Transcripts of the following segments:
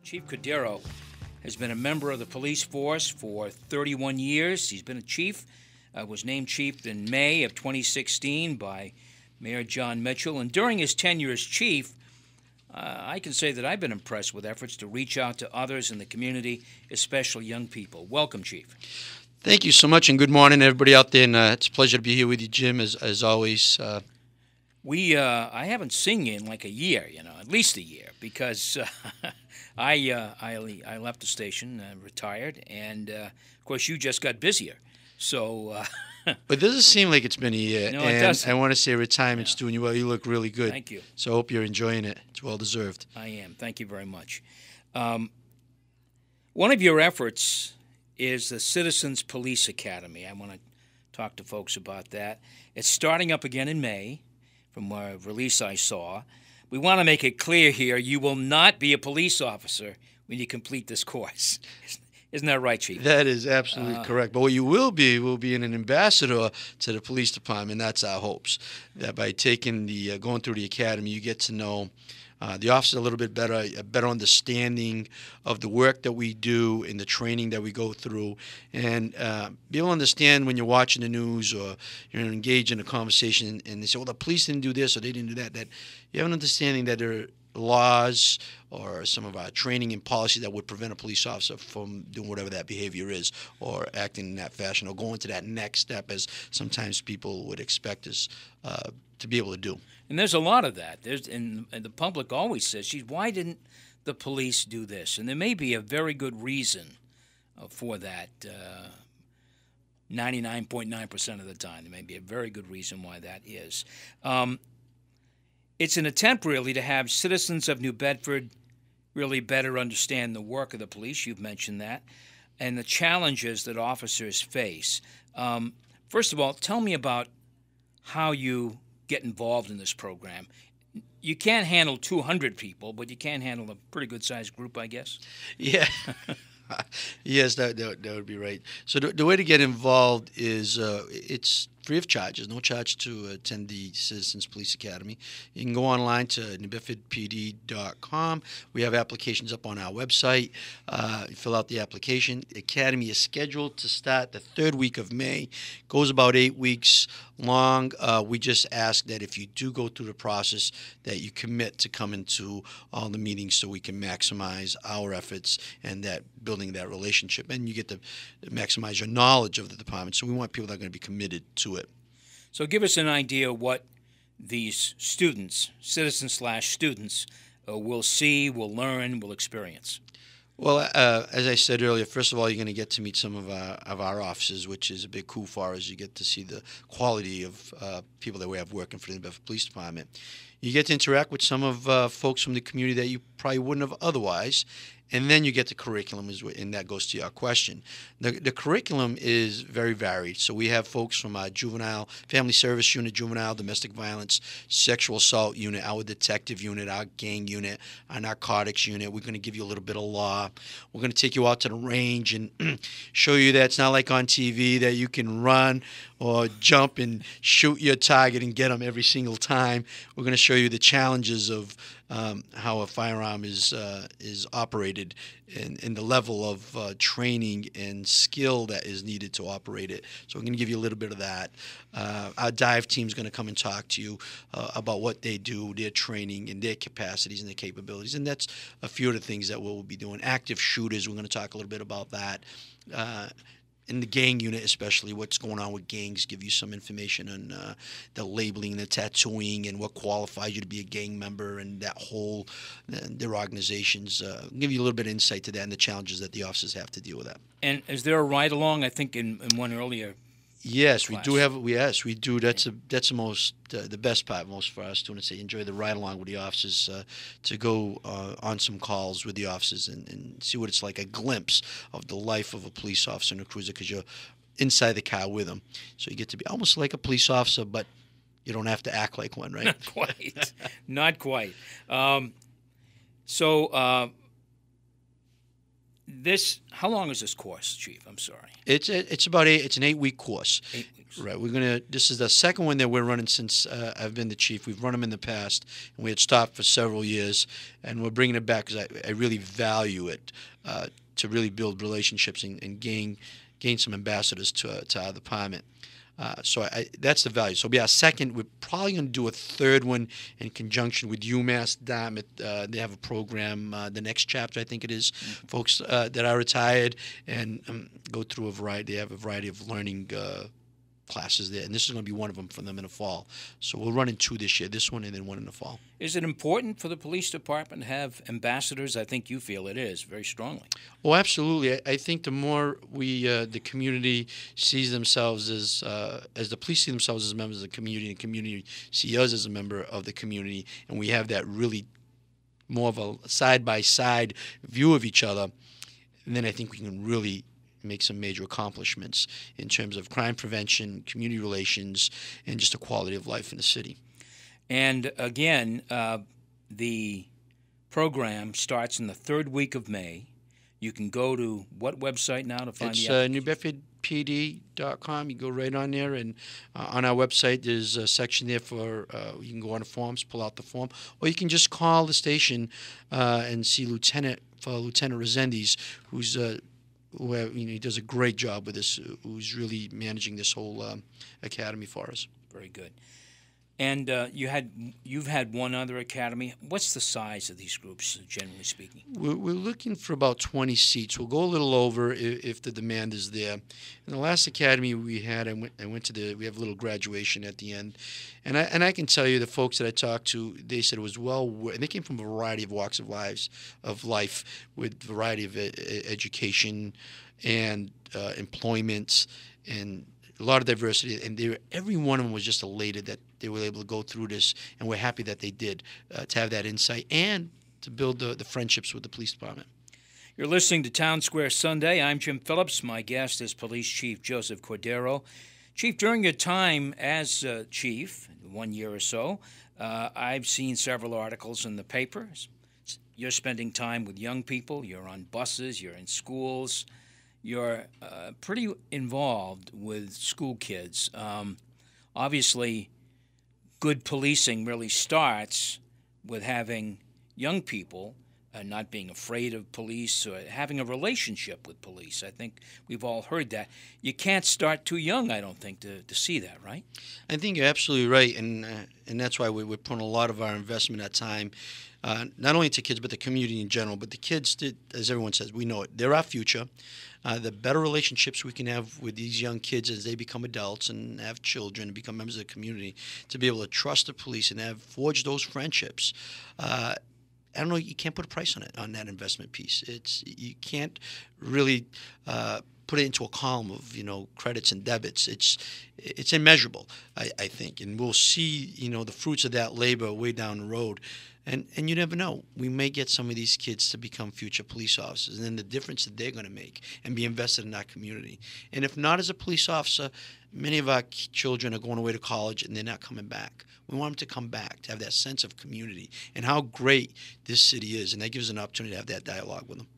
Chief Cordeiro has been a member of the police force for 31 years. He's been a chief, was named chief in May of 2016 by Mayor John Mitchell. And during his tenure as chief, I can say that I've been impressed with efforts to reach out to others in the community, especially young people. Welcome, Chief. Thank you so much, and good morning, everybody out there. And it's a pleasure to be here with you, Jim, as always. I haven't seen you in like a year, at least a year, because I left the station, retired, and of course you just got busier. So, but it doesn't seem like it's been a year. No, and it doesn't. I want to say retirement's doing you well. You look really good. Thank you. So I hope you're enjoying it. It's well deserved. I am. Thank you very much. One of your efforts is the Citizens Police Academy. I want to talk to folks about that. It's starting up again in May, from a release I saw. We want to make it clear here, you will not be a police officer when you complete this course. Isn't that right, Chief? That is absolutely correct. But what you will be an ambassador to the police department. That's our hopes. That by going through the academy, you get to know the officer a little bit better, a better understanding of the work that we do and the training that we go through, and be able to understand when you're watching the news or you're engaged in a conversation and they say, well, the police didn't do this or they didn't do that, that you have an understanding that there are laws or some of our training and policies that would prevent a police officer from doing whatever that behavior is or acting in that fashion or going to that next step as sometimes people would expect us to be able to do. And there's a lot of that. And the public always says, geez, why didn't the police do this? And there may be a very good reason for that. 99.9% of the time, there may be a very good reason why that is. It's an attempt, really, to have citizens of New Bedford really better understand the work of the police. You've mentioned that, and the challenges that officers face. First of all, tell me about how you get involved in this program. You can't handle 200 people, but you can handle a pretty good-sized group, I guess. Yeah. Yes, that would be right. So the way to get involved is it's free of charge. There's no charge to attend the Citizens Police Academy. You can go online to newbedfordpd.com. We have applications up on our website. You fill out the application. The academy is scheduled to start the third week of May. Goes about 8 weeks long. We just ask that if you do go through the process, that you commit to coming to all the meetings so we can maximize our efforts and that building that relationship. And you get to maximize your knowledge of the department. So we want people that are going to be committed to it. So give us an idea what these students, citizens/students, will see, will learn, will experience. Well, as I said earlier, first of all, you're going to get to meet some of our officers, which is a big coup for us. You get to see the quality of people that we have working for the Bedford Police Department. You get to interact with some of folks from the community that you probably wouldn't have otherwise. And then you get the curriculum, and that goes to your question. The curriculum is very varied. So we have folks from our juvenile, family service unit, juvenile, domestic violence, sexual assault unit, our detective unit, our gang unit, our narcotics unit. We're going to give you a little bit of law. We're going to take you out to the range and show you that it's not like on TV that you can run or jump and shoot your target and get them every single time. We're going to show you the challenges of how a firearm is operated and the level of training and skill that is needed to operate it. So we're going to give you a little bit of that. Our dive team is going to come and talk to you about what they do, their training, and their capacities and their capabilities. And that's a few of the things that we'll be doing. Active shooters, we're going to talk a little bit about that. In the gang unit especially, what's going on with gangs, give you some information on the labeling, the tattooing, and what qualifies you to be a gang member and that whole, their organizations. Give you a little bit of insight to that and the challenges that the officers have to deal with that. And is there a ride-along, I think, in one earlier Yes, class? we do have. Yes, we do. That's the most the best part, most for our students. They enjoy the ride along with the officers to go on some calls with the officers and see what it's like, a glimpse of the life of a police officer in a cruiser, because you're inside the car with them. So you get to be almost like a police officer, but you don't have to act like one, right? Not quite. Not quite. So How long is this course, Chief? I'm sorry. It's an 8-week course. 8 weeks. Right. This is the second one that we're running since I've been the chief. We've run them in the past, and we had stopped for several years, and we're bringing it back because I really value it to really build relationships and gain some ambassadors to our department. So that's the value. So, yeah, second, we're probably going to do a third one in conjunction with UMass Dartmouth. They have a program, the next chapter, I think it is, folks that are retired and go through they have a variety of learning classes there, and this is going to be one of them for them in the fall. So we'll run in 2 this year, this one and then one in the fall. Is it important for the police department to have ambassadors? I think you feel it is very strongly. Oh, absolutely. I think the more the community sees themselves as the police see themselves as members of the community, and community see us as a member of the community, and we have that really more of a side-by-side view of each other, and then I think we can really make some major accomplishments in terms of crime prevention, community relations, and just the quality of life in the city. And again, the program starts in the 3rd week of May. You can go to what website now to find the application? NewBedfordPD.com. You go right on there, and on our website there's a section there for you can go on the forms, pull out the form, or you can just call the station and see Lieutenant Resendiz, who's he does a great job with this, who's really managing this whole academy for us. Very good. And you've had one other academy. What's the size of these groups, generally speaking? We're looking for about 20 seats. We'll go a little over if the demand is there. In the last academy we had, I went to we have a little graduation at the end, and I can tell you the folks that I talked to, they said it was and they came from a variety of walks of life, with variety of education and employment and a lot of diversity, and every one of them was just elated that they were able to go through this, and we're happy that they did, to have that insight and to build the friendships with the police department. You're listening to Townsquare Sunday. I'm Jim Phillips. My guest is Police Chief Joseph Cordeiro. Chief, during your time as chief, 1 year or so, I've seen several articles in the papers. You're spending time with young people. You're on buses. You're in schools. You're pretty involved with school kids. Obviously, good policing really starts with having young people not being afraid of police or having a relationship with police. I think we've all heard that. You can't start too young, I don't think, to see that, right? I think you're absolutely right, and that's why we're putting a lot of our investment, our time, not only to kids but the community in general. But the kids, as everyone says, we know it. They're our future. The better relationships we can have with these young kids as they become adults and have children and become members of the community, to be able to trust the police and forge those friendships. I don't know. You can't put a price on that investment piece. You can't really put it into a column of credits and debits. It's immeasurable, I think, and we'll see the fruits of that labor way down the road. And you never know. We may get some of these kids to become future police officers, and then the difference that they're going to make and be invested in our community. And if not as a police officer, many of our children are going away to college and they're not coming back. We want them to come back, to have that sense of community and how great this city is, and that gives us an opportunity to have that dialogue with them.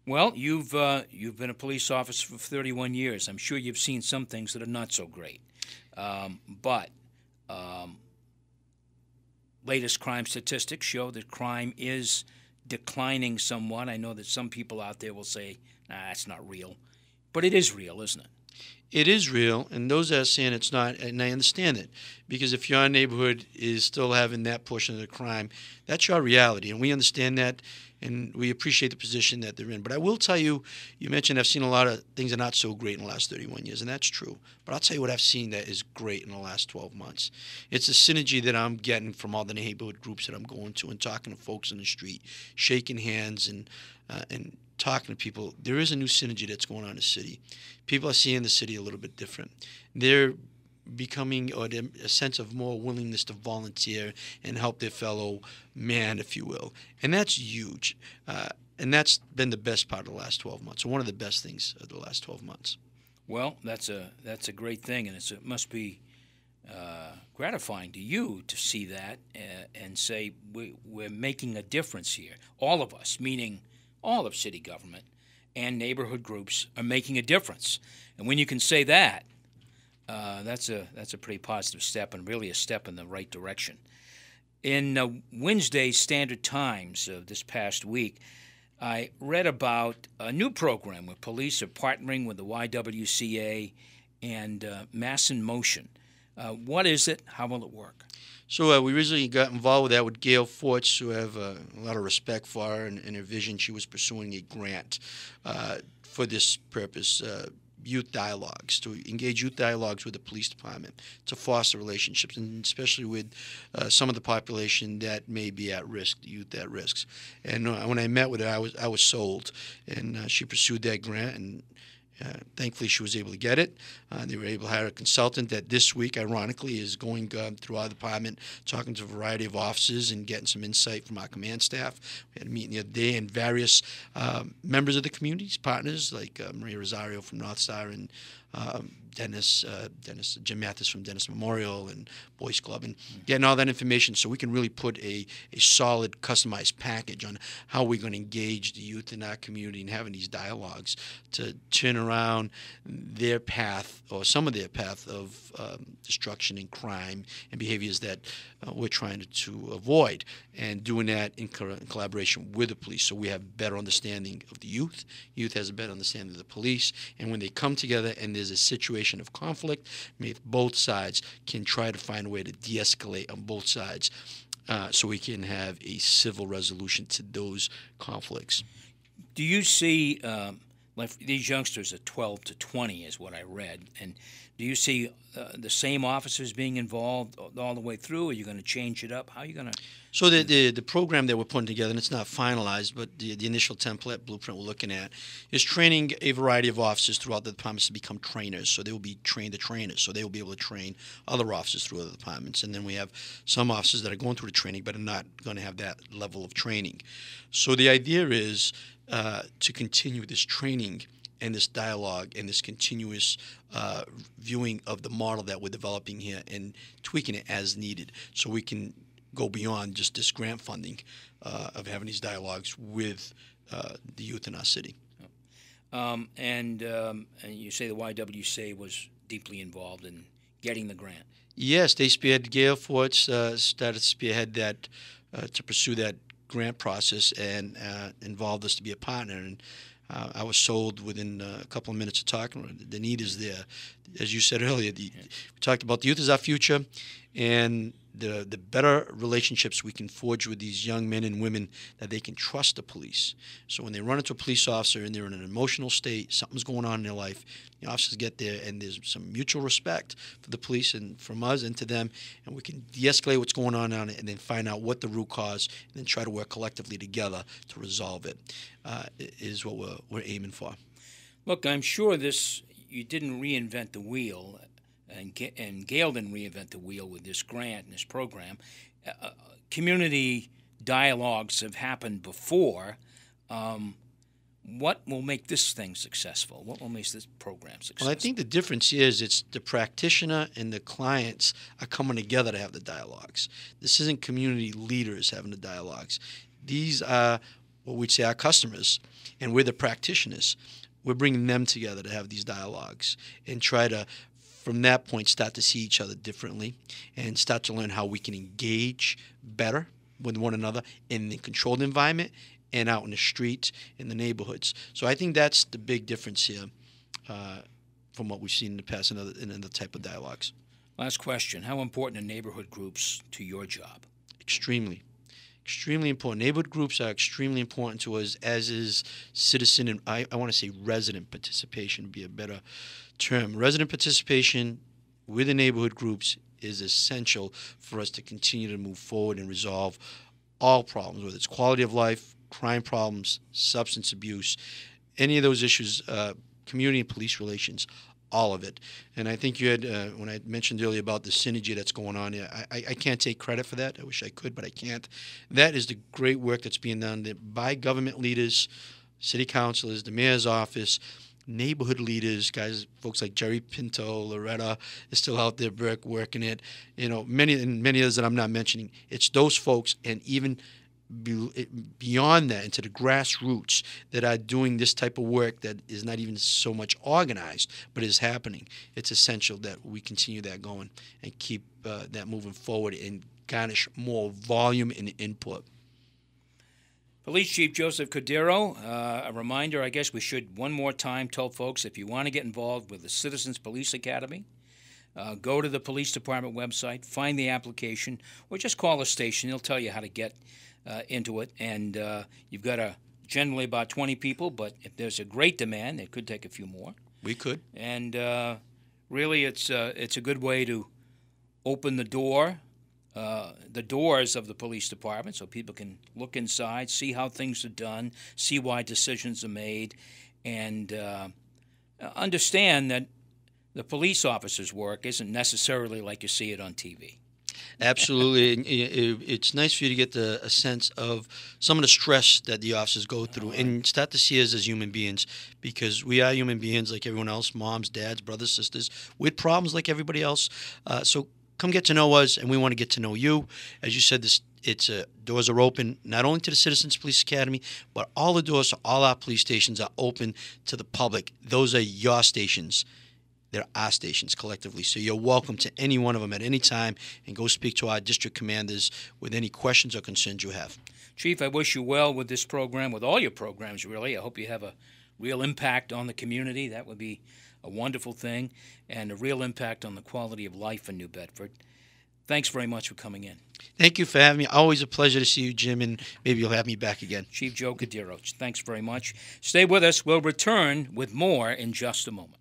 Well, you've been a police officer for 31 years. I'm sure you've seen some things that are not so great. But latest crime statistics show that crime is declining somewhat. I know that some people out there will say, nah, that's not real. But it is real, isn't it? It is real, and those that are saying it's not, and I understand it, because if your neighborhood is still having that portion of the crime, that's your reality, and we understand that, and we appreciate the position that they're in. But I will tell you, you mentioned I've seen a lot of things that are not so great in the last 31 years, and that's true. But I'll tell you what I've seen that is great in the last 12 months. It's the synergy that I'm getting from all the neighborhood groups that I'm going to and talking to folks in the street, shaking hands and talking to people. There is a new synergy that's going on in the city. People are seeing the city a little bit different. They're becoming a sense of more willingness to volunteer and help their fellow man, if you will. And that's huge. And that's been the best part of the last 12 months, or one of the best things of the last 12 months. Well, that's a great thing, and it must be gratifying to you to see that and say we're making a difference here. All of us, meaning all of city government, and neighborhood groups are making a difference. And when you can say that, that's a pretty positive step and really a step in the right direction. In Wednesday's Standard Times this past week, I read about a new program where police are partnering with the YWCA and Mass in Motion. What is it? How will it work? So we originally got involved with that with Gail Forts, who I have a lot of respect for her and her vision. She was pursuing a grant for this purpose, youth dialogues, to engage youth dialogues with the police department, to foster relationships, and especially with some of the population that may be at risk, the youth at risk. And when I met with her, I was sold, and she pursued that grant, and thankfully, she was able to get it. They were able to hire a consultant that this week, ironically, is going through our department, talking to a variety of officers and getting some insight from our command staff. We had a meeting the other day, and various members of the community's partners, like Maria Rosario from North Star and Jim Mathis from Dennis Memorial and Boys Club, and getting all that information so we can really put a solid, customized package on how we're going to engage the youth in our community and having these dialogues to turn around their path, or some of their path, of destruction and crime and behaviors that we're trying to avoid, and doing that in collaboration with the police so we have better understanding of the youth. Youth has a better understanding of the police, and when they come together and there's a situation of conflict, both sides can try to find a way to de-escalate on both sides so we can have a civil resolution to those conflicts. Do you see, like these youngsters are 12 to 20 is what I read, and do you see the same officers being involved all the way through? Are you going to change it up? How are you going to? So the program that we're putting together, and it's not finalized, but the initial template blueprint we're looking at is training a variety of officers throughout the departments to become trainers. So they will be trained to trainers. So they will be able to train other officers through other departments. And then we have some officers that are going through the training but are not going to have that level of training. So the idea is to continue this training and this dialogue and this continuous viewing of the model that we're developing here and tweaking it as needed so we can go beyond just this grant funding of having these dialogues with the youth in our city. And you say the YWCA was deeply involved in getting the grant. Yes, they spearheaded. Gail Forts started to spearhead that to pursue that grant process and involved us to be a partner. And I was sold within a couple of minutes of talking. The need is there. As you said earlier, we talked about the youth as our future, and the better relationships we can forge with these young men and women that they can trust the police. So when they run into a police officer and they're in an emotional state, something's going on in their life, the officers get there and there's some mutual respect for the police and from us and to them, and we can de-escalate what's going on and then find out what the root cause and then try to work collectively together to resolve it, is what we're aiming for. Look, I'm sure you didn't reinvent the wheel. And Gail didn't reinvent the wheel with this grant and this program. Community dialogues have happened before. What will make this thing successful? What will make this program successful? Well, I think the difference is it's the practitioner and the clients are coming together to have the dialogues. This isn't community leaders having the dialogues. These are what we'd say our customers, and we're the practitioners. We're bringing them together to have these dialogues and try to, from that point, start to see each other differently and start to learn how we can engage better with one another in the controlled environment and out in the streets, in the neighborhoods. So I think that's the big difference here from what we've seen in the past in other type of dialogues. Last question. How important are neighborhood groups to your job? Extremely. Extremely important. Neighborhood groups are extremely important to us, as is citizen and I want to say resident participation would be a better term. Resident participation with the neighborhood groups is essential for us to continue to move forward and resolve all problems, whether it's quality of life, crime problems, substance abuse, any of those issues, community and police relations, all of it. And I think you had, when I mentioned earlier about the synergy that's going on here, I can't take credit for that. I wish I could, but I can't. That is the great work that's being done by government leaders, city councilors, the mayor's office, neighborhood leaders, folks like Jerry Pinto, Loretta is still out there, Burke working it. Many others that I'm not mentioning. It's those folks, and even beyond that, into the grassroots that are doing this type of work that is not even so much organized, but is happening. It's essential that we continue that going and keep that moving forward and garnish more volume and input. Police Chief Joseph Cordeiro, a reminder, I guess we should one more time tell folks, if you want to get involved with the Citizens Police Academy, go to the police department website, find the application, or just call the station. They'll tell you how to get into it. And you've got generally about 20 people, but if there's a great demand, it could take a few more. We could. And really, it's a good way to open the doors of the police department so people can look inside, see how things are done, see why decisions are made, and understand that the police officer's work isn't necessarily like you see it on TV. Absolutely. It's nice for you to get a sense of some of the stress that the officers go through and start to see us as human beings, because we are human beings like everyone else, moms, dads, brothers, sisters, with problems like everybody else. So come get to know us, and we want to get to know you. As you said, doors are open not only to the Citizens Police Academy, but all the doors to all our police stations are open to the public. Those are your stations. They're our stations collectively. So you're welcome to any one of them at any time, and go speak to our district commanders with any questions or concerns you have. Chief, I wish you well with this program, with all your programs, really. I hope you have a real impact on the community. That would be a wonderful thing, and a real impact on the quality of life in New Bedford. Thanks very much for coming in. Thank you for having me. Always a pleasure to see you, Jim, and maybe you'll have me back again. Chief Joe Cordeiro, thanks very much. Stay with us. We'll return with more in just a moment.